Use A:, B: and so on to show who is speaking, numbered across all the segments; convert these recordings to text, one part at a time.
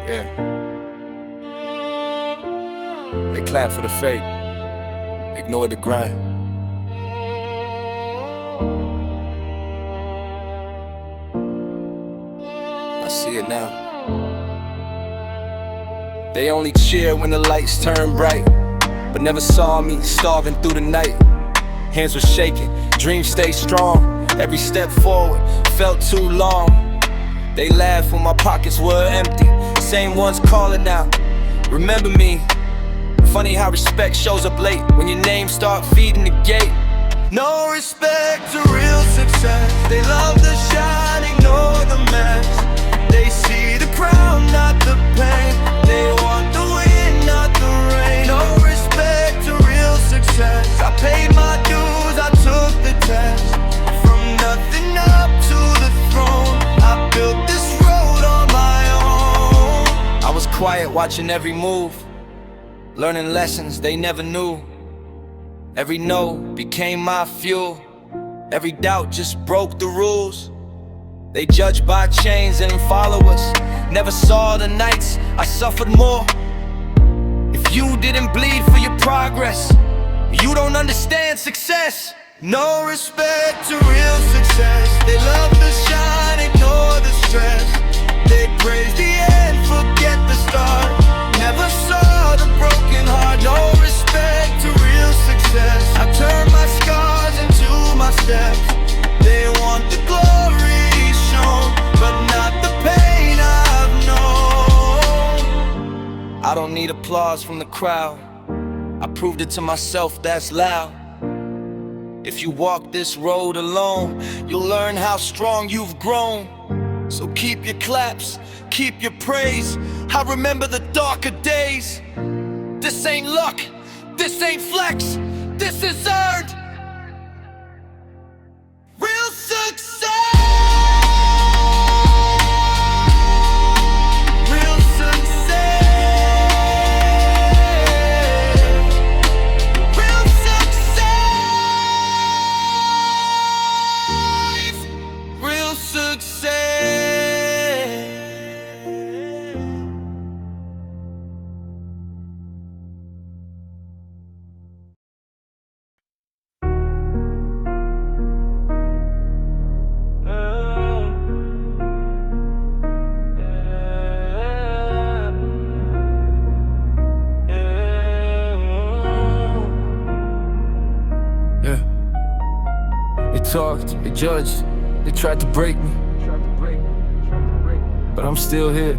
A: Yeah. They clap for the fake, ignore the grind. I see it now. They only cheer when the lights turn bright, but never saw me starving through the night. Hands were shaking, dreams stay strong. Every step forward felt too long. They laughed when my pockets were empty. Same ones calling out, remember me. Funny how respect shows up late when your name start feeding the gate. No respect to real success. They love the shine, ignore the mess. They see the crown, not the pain. They want the wind, not the rain. No respect to real success. I paid my dues, I took the test. From nothing up to the throne, I built this road on my own. I was quiet watching every move, learning lessons they never knew. Every no became my fuel. Every doubt just broke the rules. They judged by chains and followers. Never saw the nights I suffered more. If you didn't bleed for your progress, you don't understand success. No respect to real success. They love the shine, ignore the stress. They praise the end, forget the start. Never saw the broken heart. No respect to real success. I turn my scars into my steps. They want the glory shown, but not the pain I've known. I don't need applause from the crowd. I proved it to myself, that's loud. If you walk this road alone, you'll learn how strong you've grown. So keep your claps, keep your praise. I remember the darker days. This ain't luck, this ain't flex, this is earned. Real success. Real success. Real success. Real success. They talked, they judged, they tried to break me, but I'm still here.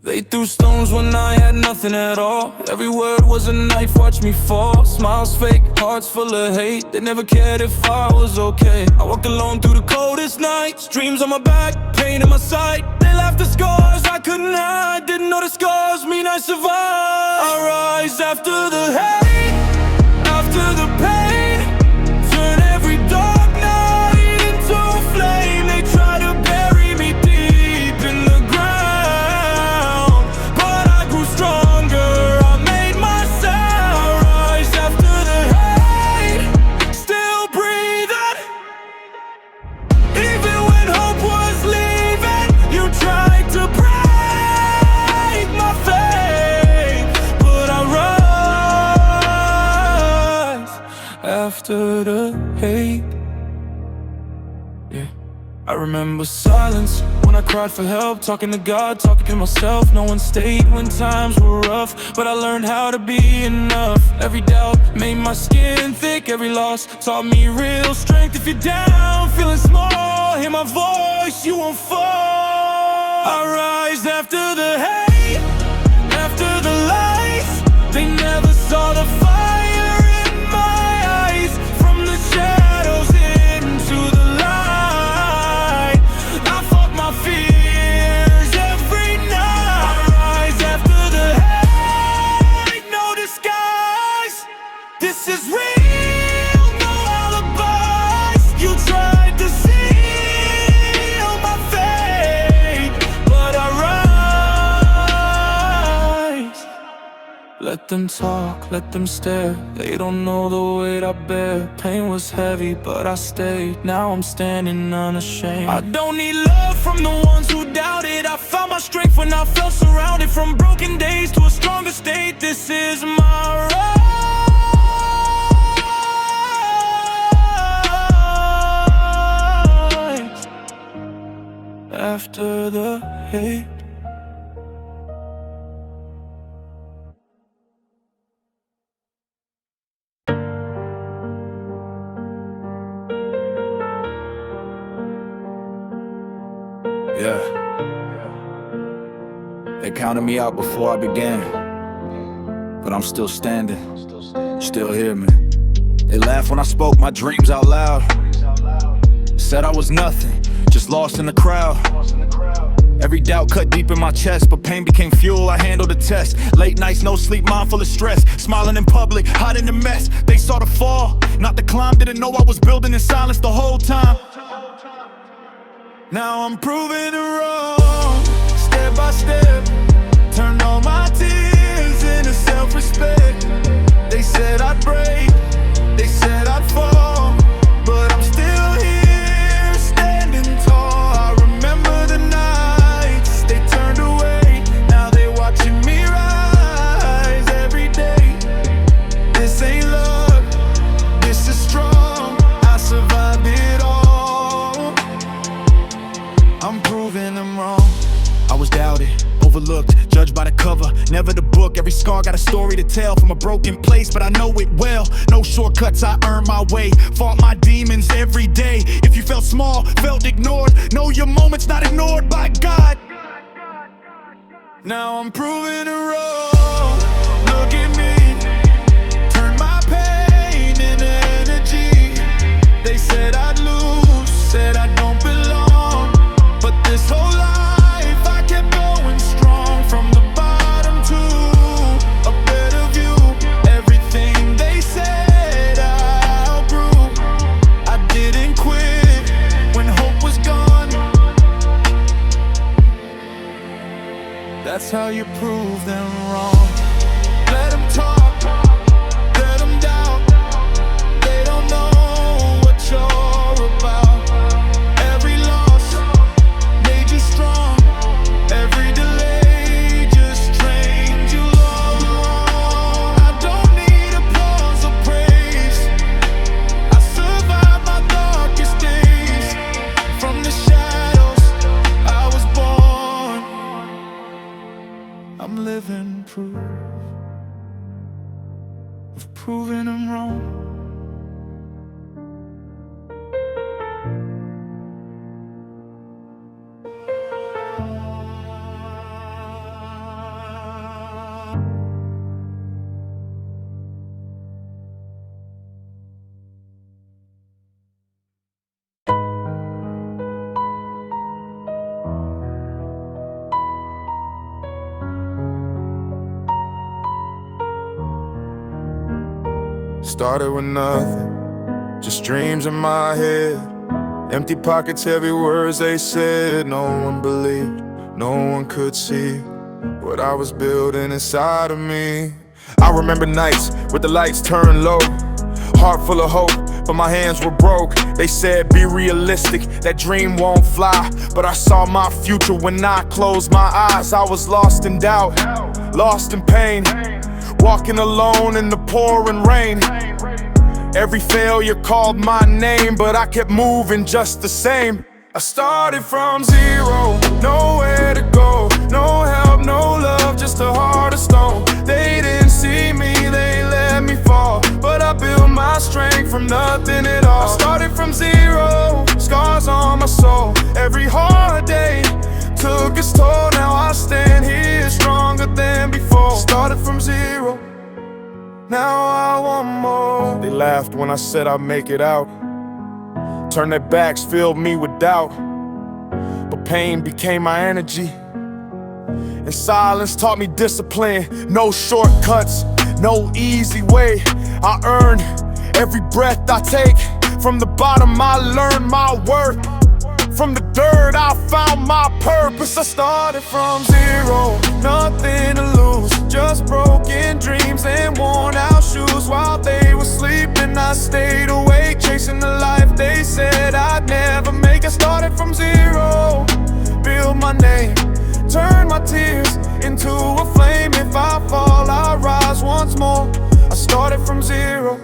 A: They threw stones when I had nothing at all. Every word was a knife, watch me fall. Smiles fake, hearts full of hate. They never cared if I was okay. I walk alone through the coldest nights. Dreams on my back, pain in my sight. They laughed at scars I couldn't hide. Didn't know the scars mean I survived. I rise after the hate, after the pain. Turn every dark night into a flame. They try to bury me deep in the ground, but I grew stronger, I made myself rise after the hate. Still breathing, even when hope was leaving. You tried to break my faith, but I rise after the hate. Yeah, I remember silence when I cried for help. Talking to God, talking to myself. No one stayed when times were rough, but I learned how to be enough. Every doubt made my skin thick. Every loss taught me real strength. If you're down, feeling small, hear my voice, you won't fall. I rise after the hate, after the lies. They never saw the fire in my eyes. From the shadows into the light, I fought my fears every night. I rise after the hate, no disguise. This is real, no alibis. You tried to seal my fate, but I rise Let them talk, let them stare. They don't know the weight I bear. Pain was heavy, but I stayed. Now I'm standing unashamed. I don't need love from the ones who doubted. I found my strength when I felt surrounded. From broken days to a stronger state, this is my right. After the hate, yeah, they counted me out before I began, but I'm still standing, still here, man. They laughed when I spoke my dreams out loud. Said I was nothing, just lost in the crowd. Every doubt cut deep in my chest, but pain became fuel, I handled the test. Late nights, no sleep, mindful of stress. Smiling in public, hiding the mess. They saw the fall, not the climb. Didn't know I was building in silence the whole time. Now I'm proving it wrong, step by step. Turned all my tears into self-respect. They said I'd break, they said I'd fall, but I'm still here, standing tall. I remember the nights they turned away. Now they watching me rise every day. This ain't love, this is strong. I survived it all. I'm proving them wrong. I was doubted, overlooked, judged by the cover, never the book. Every scar got a story to tell from a broken place, but I know it well. No shortcuts, I earned my way. Fought my demons every day. If you felt small, felt ignored, know your moment's not ignored by God. Now I'm proving it wrong. Look at me, turn my pain into energy. They said I'd lose, said I don't belong, but this whole life I kept going strong. From the bottom to a better view. Everything they said I outgrew. I didn't quit when hope was gone. That's how you prove them wrong. Let them talk, let them doubt. They don't know what you're about. Every loss made you strong. Every delay just trained you long. I don't need applause or praise. I survived my darkest days. From the shadows I was born. I'm living proof of proving them wrong.
B: Started with nothing, just dreams in my head. Empty pockets, heavy words they said. No one believed, no one could see what I was building inside of me. I remember nights with the lights turned low, heart full of hope, but my hands were broke. They said be realistic, that dream won't fly. But I saw my future when I closed my eyes. I was lost in doubt, lost in pain, walking alone in the pouring rain. Every failure called my name, but I kept moving just the same. I started from zero, nowhere to go. No help, no love, just a heart of stone. They didn't see me, they let me fall, but I built my strength from nothing at all. I started from zero, scars on my soul. Every hard day took its toll. Now I stand here stronger than before. Started from zero, now I want more. They laughed when I said I'd make it out. Turned their backs, filled me with doubt. But pain became my energy, and silence taught me discipline. No shortcuts, no easy way. I earn every breath I take. From the bottom I learned my worth. From the dirt I found my purpose. I started from zero, nothing to lose, just broken dreams stayed awake, chasing the life they said I'd never make. I started from zero, build my name, turn my tears into a flame. If I fall, I rise once more. I started from zero,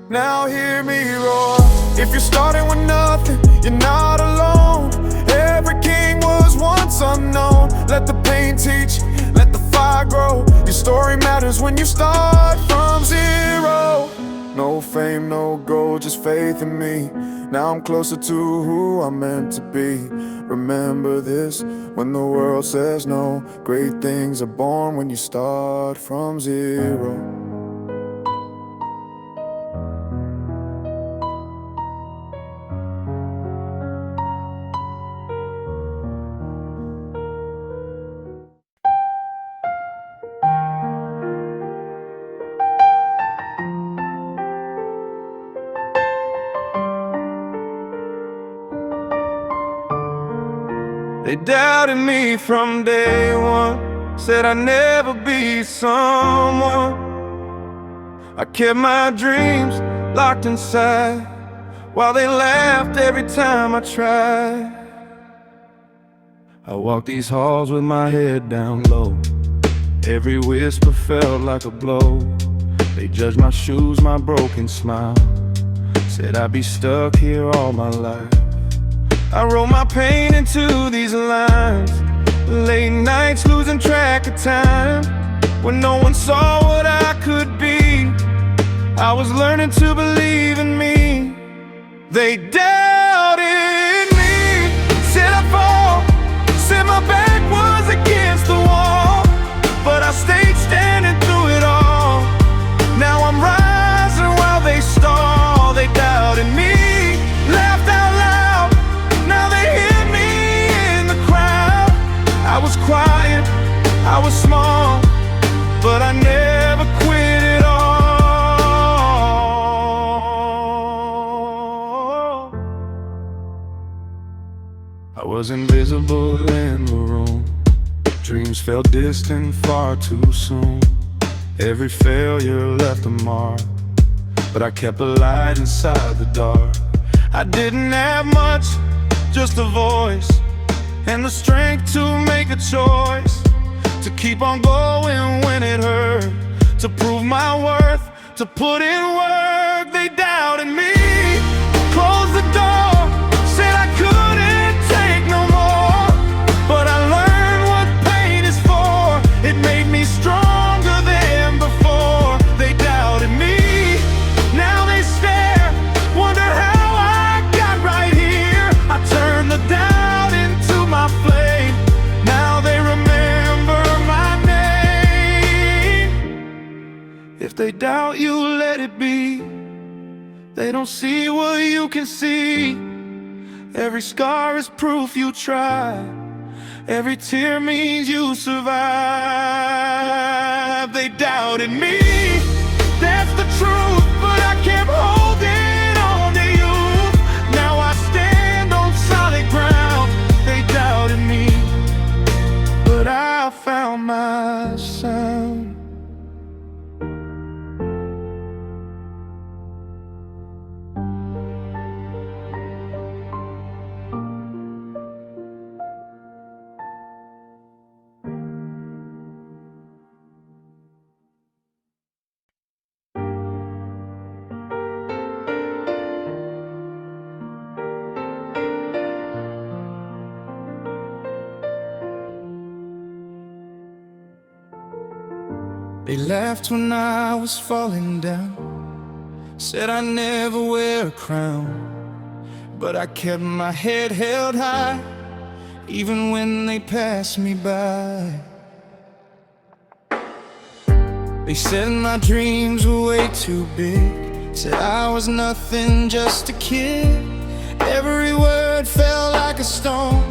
B: now hear me roar. If you're starting with nothing, you're not alone. Every king was once unknown. Let the pain teach, let the fire grow. Your story matters when you start from zero. No fame, no gold, just faith in me. Now I'm closer to who I'm meant to be. Remember this, when the world says no, great things are born when you start from zero. They doubted me from day one, said I'd never be someone. I kept my dreams locked inside, while they laughed every time I tried. I walked these halls with my head down low. Every whisper felt like a blow. They judged my shoes, my broken smile, said I'd be stuck here all my life. I wrote my pain into these lines, late nights losing track of time. When no one saw what I could be, I was learning to believe in me. They doubted me, said I'd fall, said my back was against the wall, but I stayed standing through it all. Now I'm rising while they stall. They doubted me, laughed out loud, now they hear me in the crowd. I was quiet, I was small, but I never quit at all. I was invisible in the room, dreams felt distant far too soon. Every failure left a mark, but I kept a light inside the dark. I didn't have much, just a voice, and the strength to make a choice, to keep on going when it hurt, to prove my worth, to put in work. They doubted me, closed the door, said I couldn't take no more, but I learned what pain is for. It made me stronger than before. They doubted me, now they stare, wonder how I got right here. I turned the doubt into my flame, now they remember my name. If they doubt you, let it be. They don't see what you can see. Every scar is proof you tried, every tear means you survive. They doubted me, that's the truth, but I kept holding on to you. Now I stand on solid ground. They doubted me, but I found my sound. They laughed when I was falling down, said I'd never wear a crown, but I kept my head held high, even when they passed me by. They said my dreams were way too big, said I was nothing, just a kid. Every word felt like a stone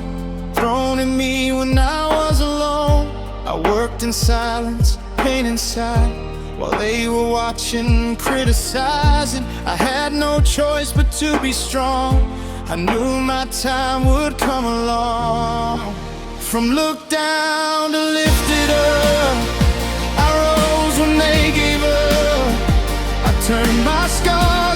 B: thrown at me when I was alone. I worked in silence, pain inside, while they were watching, criticizing. I had no choice but to be strong. I knew my time would come along. From looked down to lifted up, I rose when they gave up. I turned my scars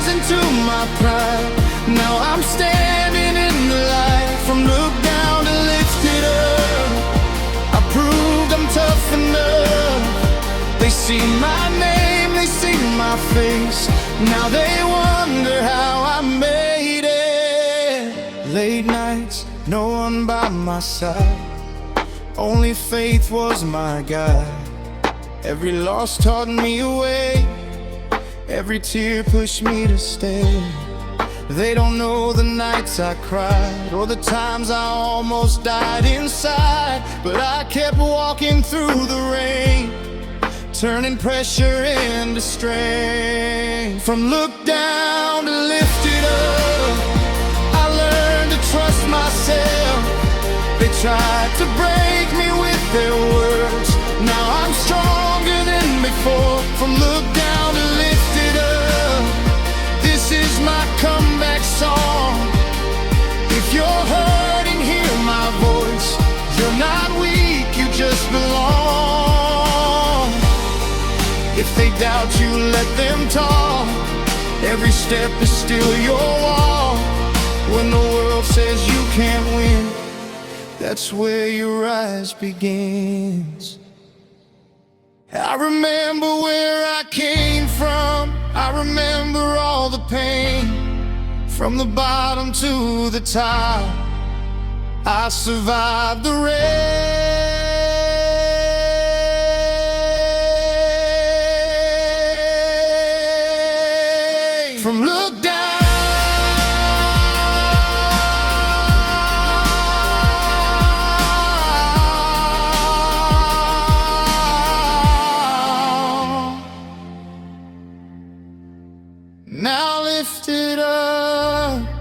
B: standing in the light. From look down to lifted up, I proved I'm tough enough. They see my name, they see my face. Now they wonder how I made it. Late nights, no one by my side. Only faith was my guide. Every loss taught me a way. Every tear pushed me to stay. They don't know the nights I cried, or the times I almost died inside. But I kept walking through the rain, turning pressure into strength. From look down to lifted up, I learned to trust myself. They tried to break me with their words. Now I'm stronger than before. From look down to lifted up, this is my comeback song. If you're hurting, hear my voice. You're not weak, you just belong. If they doubt you, let them talk. Every step is still your wall. When the world says you can't win, that's where your rise begins. I remember where I came from. I remember all the pain. From the bottom to the top, I survived the rain. From look down, now lifted up.